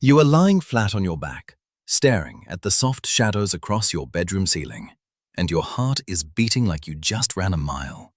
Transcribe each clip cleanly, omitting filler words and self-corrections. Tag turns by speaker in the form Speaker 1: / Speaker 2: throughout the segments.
Speaker 1: You are lying flat on your back, staring at the soft shadows across your bedroom ceiling, and your heart is beating like you just ran a mile.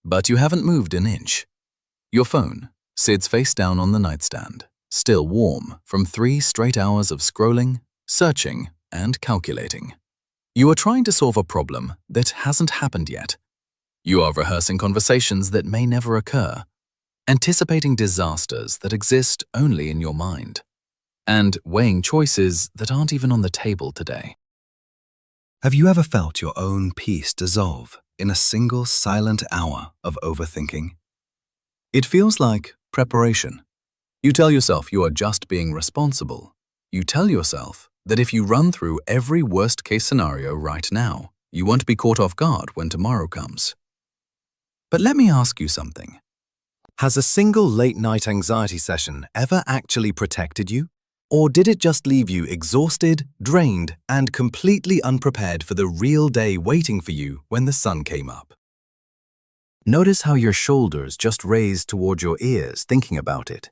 Speaker 1: But you haven't moved an inch. Your phone sits face down on the nightstand, still warm from 3 straight hours of scrolling, searching, and calculating. You are trying to solve a problem that hasn't happened yet. You are rehearsing conversations that may never occur, anticipating disasters that exist only in your mind, and weighing choices that aren't even on the table today. Have you ever felt your own peace dissolve in a single silent hour of overthinking? It feels like preparation. You tell yourself you are just being responsible. You tell yourself that if you run through every worst-case scenario right now, you won't be caught off guard when tomorrow comes. But let me ask you something. Has a single late-night anxiety session ever actually protected you? Or did it just leave you exhausted, drained, and completely unprepared for the real day waiting for you when the sun came up? Notice how your shoulders just raised toward your ears thinking about it.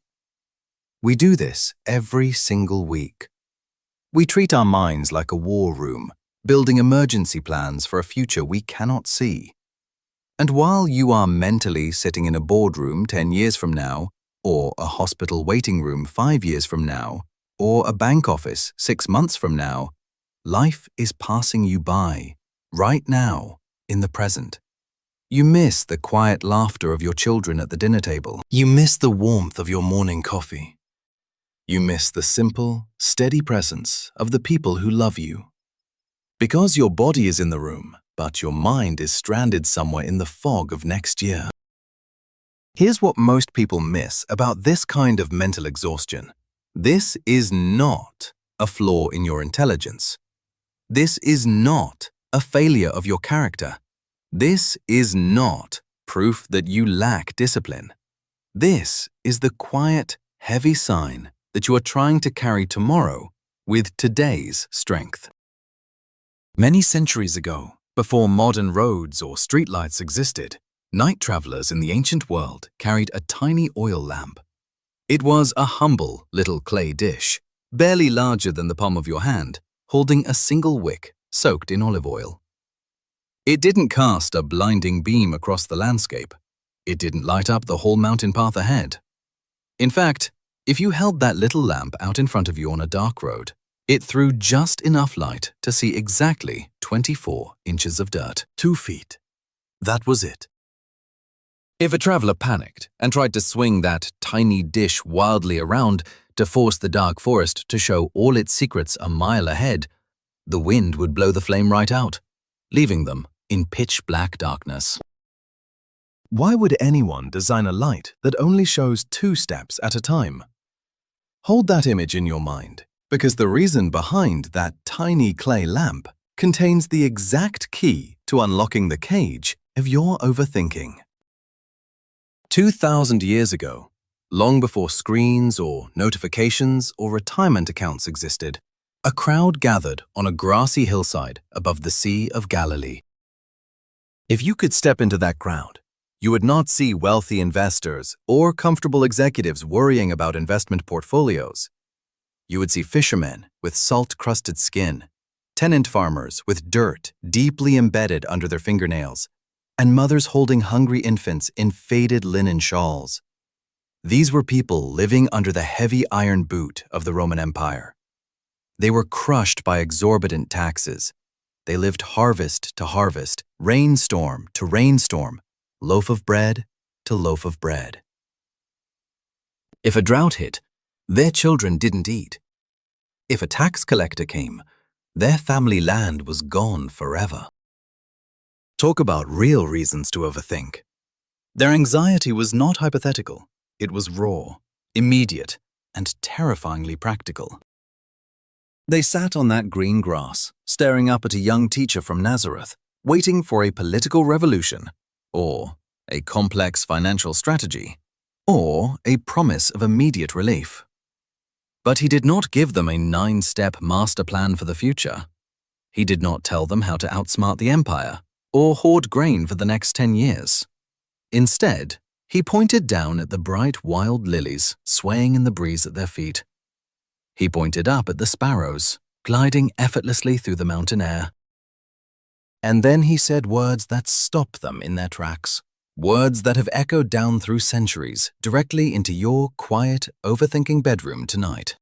Speaker 1: We do this every single week. We treat our minds like a war room, building emergency plans for a future we cannot see. And while you are mentally sitting in a boardroom 10 years from now, or a hospital waiting room 5 years from now, or a bank office 6 months from now, life is passing you by, right now, in the present. You miss the quiet laughter of your children at the dinner table. You miss the warmth of your morning coffee. You miss the simple, steady presence of the people who love you. Because your body is in the room, but your mind is stranded somewhere in the fog of next year. Here's what most people miss about this kind of mental exhaustion. This is not a flaw in your intelligence. This is not a failure of your character. This is not proof that you lack discipline. This is the quiet, heavy sign that you are trying to carry tomorrow with today's strength. Many centuries ago, before modern roads or streetlights existed, night travelers in the ancient world carried a tiny oil lamp. It was a humble little clay dish, barely larger than the palm of your hand, holding a single wick soaked in olive oil. It didn't cast a blinding beam across the landscape. It didn't light up the whole mountain path ahead. In fact, if you held that little lamp out in front of you on a dark road, it threw just enough light to see exactly 24 inches of dirt. 2 feet. That was it. If a traveler panicked and tried to swing that tiny dish wildly around to force the dark forest to show all its secrets a mile ahead, the wind would blow the flame right out, leaving them in pitch-black darkness. Why would anyone design a light that only shows 2 steps at a time? Hold that image in your mind, because the reason behind that tiny clay lamp contains the exact key to unlocking the cage of your overthinking. 2,000 years ago, long before screens or notifications or retirement accounts existed, a crowd gathered on a grassy hillside above the Sea of Galilee. If you could step into that crowd, you would not see wealthy investors or comfortable executives worrying about investment portfolios. You would see fishermen with salt-crusted skin, tenant farmers with dirt deeply embedded under their fingernails, and mothers holding hungry infants in faded linen shawls. These were people living under the heavy iron boot of the Roman Empire. They were crushed by exorbitant taxes. They lived harvest to harvest, rainstorm to rainstorm, loaf of bread to loaf of bread. If a drought hit, their children didn't eat. If a tax collector came, their family land was gone forever. Talk about real reasons to overthink. Their anxiety was not hypothetical. It was raw, immediate, and terrifyingly practical. They sat on that green grass, staring up at a young teacher from Nazareth, waiting for a political revolution, or a complex financial strategy, or a promise of immediate relief. But he did not give them a 9-step master plan for the future. He did not tell them how to outsmart the empire, or hoard grain for the next 10 years. Instead, he pointed down at the bright wild lilies swaying in the breeze at their feet. He pointed up at the sparrows, gliding effortlessly through the mountain air. And then he said words that stopped them in their tracks, words that have echoed down through centuries, directly into your quiet, overthinking bedroom tonight.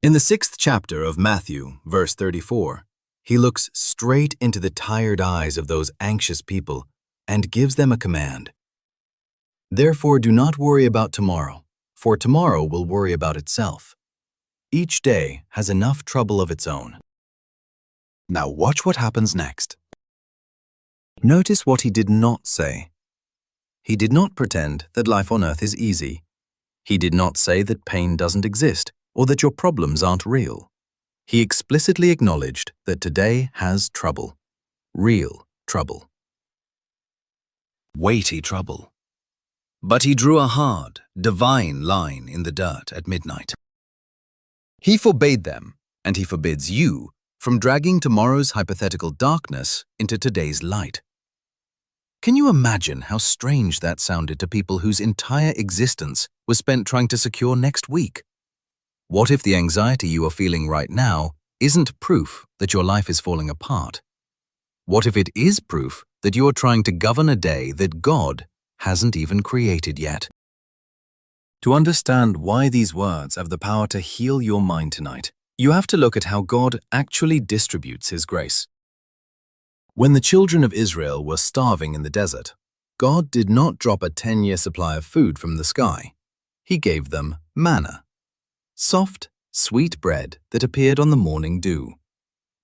Speaker 1: In the 6th chapter of Matthew, verse 34, he looks straight into the tired eyes of those anxious people and gives them a command. Therefore, do not worry about tomorrow, for tomorrow will worry about itself. Each day has enough trouble of its own. Now watch what happens next. Notice what he did not say. He did not pretend that life on earth is easy. He did not say that pain doesn't exist or that your problems aren't real. He explicitly acknowledged that today has trouble. Real trouble. Weighty trouble. But he drew a hard, divine line in the dirt at midnight. He forbade them, and he forbids you, from dragging tomorrow's hypothetical darkness into today's light. Can you imagine how strange that sounded to people whose entire existence was spent trying to secure next week? What if the anxiety you are feeling right now isn't proof that your life is falling apart? What if it is proof that you are trying to govern a day that God hasn't even created yet? To understand why these words have the power to heal your mind tonight, you have to look at how God actually distributes His grace. When the children of Israel were starving in the desert, God did not drop a 10-year supply of food from the sky. He gave them manna, soft, sweet bread that appeared on the morning dew.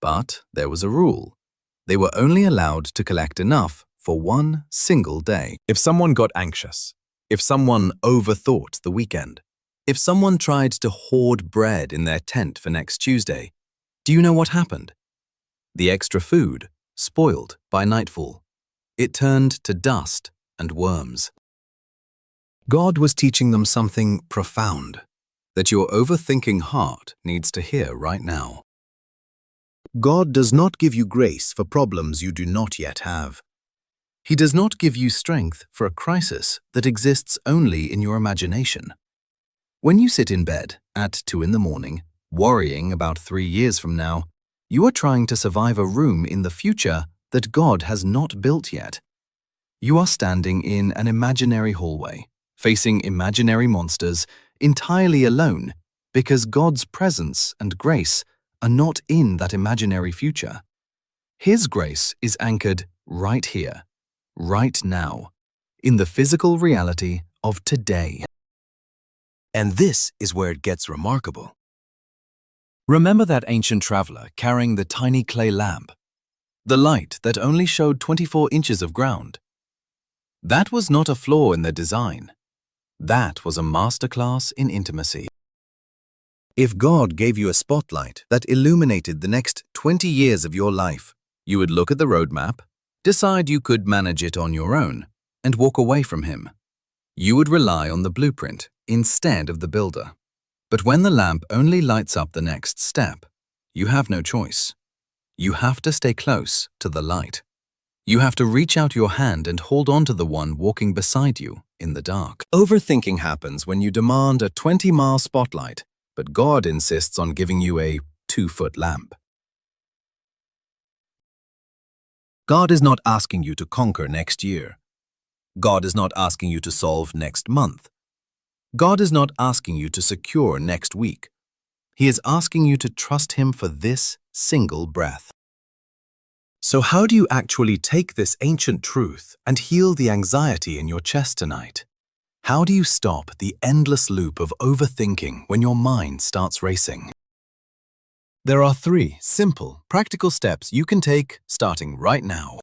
Speaker 1: But there was a rule. They were only allowed to collect enough for one single day. If someone got anxious, if someone overthought the weekend, if someone tried to hoard bread in their tent for next Tuesday, do you know what happened? The extra food spoiled by nightfall. It turned to dust and worms. God was teaching them something profound that your overthinking heart needs to hear right now. God does not give you grace for problems you do not yet have. He does not give you strength for a crisis that exists only in your imagination. When you sit in bed at 2 in the morning, worrying about 3 years from now, you are trying to survive a room in the future that God has not built yet. You are standing in an imaginary hallway, facing imaginary monsters, entirely alone, because God's presence and grace are not in that imaginary future. His grace is anchored right here, right now, in the physical reality of today. And this is where it gets remarkable. Remember that ancient traveler carrying the tiny clay lamp? The light that only showed 24 inches of ground. That was not a flaw in the design. That was a masterclass in intimacy. If God gave you a spotlight that illuminated the next 20 years of your life, you would look at the roadmap, decide you could manage it on your own, and walk away from Him. You would rely on the blueprint instead of the builder. But when the lamp only lights up the next step, you have no choice. You have to stay close to the light. You have to reach out your hand and hold on to the one walking beside you in the dark. Overthinking happens when you demand a 20-mile spotlight, but God insists on giving you a 2-foot lamp. God is not asking you to conquer next year. God is not asking you to solve next month. God is not asking you to secure next week. He is asking you to trust Him for this single breath. So how do you actually take this ancient truth and heal the anxiety in your chest tonight? How do you stop the endless loop of overthinking when your mind starts racing? There are 3 simple, practical steps you can take starting right now.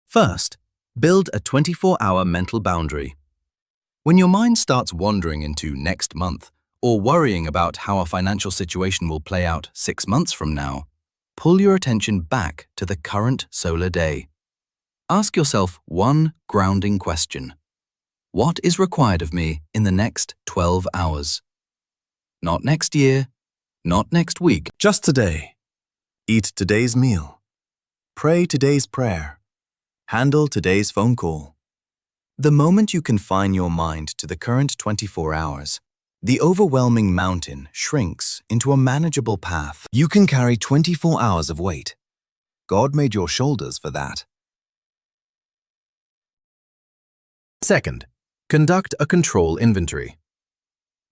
Speaker 1: First, build a 24-hour mental boundary. When your mind starts wandering into next month or worrying about how a financial situation will play out 6 months from now, pull your attention back to the current solar day. Ask yourself one grounding question. What is required of me in the next 12 hours? Not next year, not next week, just today. Eat today's meal. Pray today's prayer. Handle today's phone call. The moment you confine your mind to the current 24 hours, The overwhelming mountain shrinks into a manageable path. You can carry 24 hours of weight. God made your shoulders for that. Second, conduct a control inventory.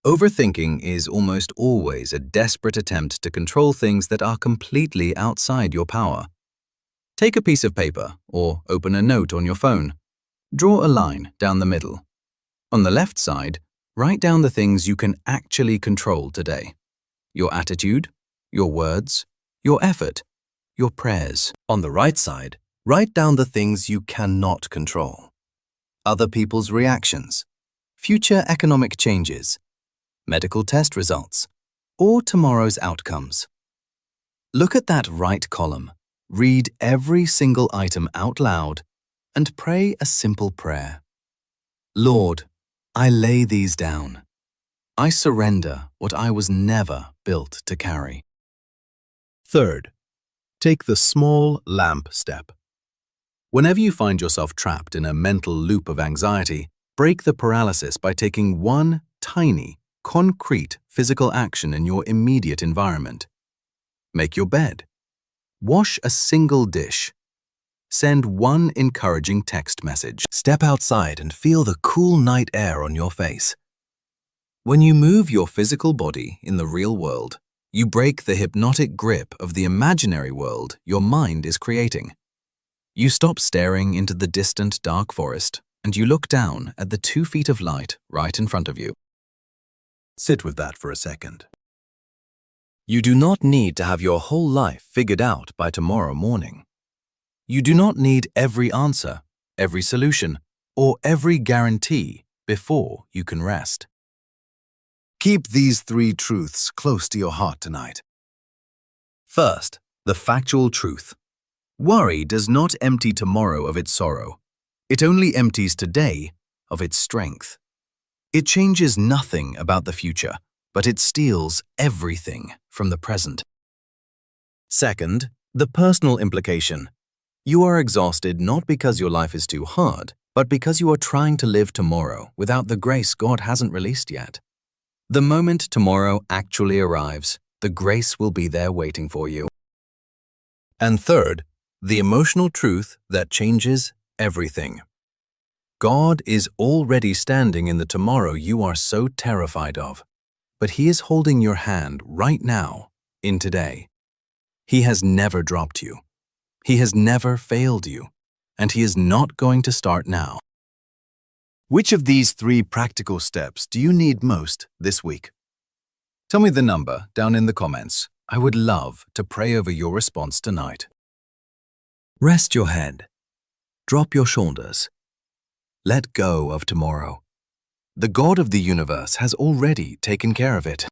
Speaker 1: Overthinking is almost always a desperate attempt to control things that are completely outside your power. Take a piece of paper or open a note on your phone. Draw a line down the middle. On the left side, write down the things you can actually control today. Your attitude, your words, your effort, your prayers. On the right side, write down the things you cannot control. Other people's reactions, future economic changes, medical test results, or tomorrow's outcomes. Look at that right column, read every single item out loud, and pray a simple prayer. Lord, I lay these down. I surrender what I was never built to carry. Third, take the small lamp step. Whenever you find yourself trapped in a mental loop of anxiety, break the paralysis by taking one tiny, concrete physical action in your immediate environment. Make your bed. Wash a single dish. Send one encouraging text message. Step outside and feel the cool night air on your face. When you move your physical body in the real world, you break the hypnotic grip of the imaginary world your mind is creating. You stop staring into the distant dark forest and you look down at the 2 feet of light right in front of you. Sit with that for a second. You do not need to have your whole life figured out by tomorrow morning. You do not need every answer, every solution, or every guarantee before you can rest. Keep these 3 truths close to your heart tonight. First, the factual truth. Worry does not empty tomorrow of its sorrow. It only empties today of its strength. It changes nothing about the future, but it steals everything from the present. Second, the personal implication. You are exhausted not because your life is too hard, but because you are trying to live tomorrow without the grace God hasn't released yet. The moment tomorrow actually arrives, the grace will be there waiting for you. And third, the emotional truth that changes everything. God is already standing in the tomorrow you are so terrified of, but He is holding your hand right now, in today. He has never dropped you. He has never failed you, and He is not going to start now. Which of these 3 practical steps do you need most this week? Tell me the number down in the comments. I would love to pray over your response tonight. Rest your head. Drop your shoulders. Let go of tomorrow. The God of the universe has already taken care of it.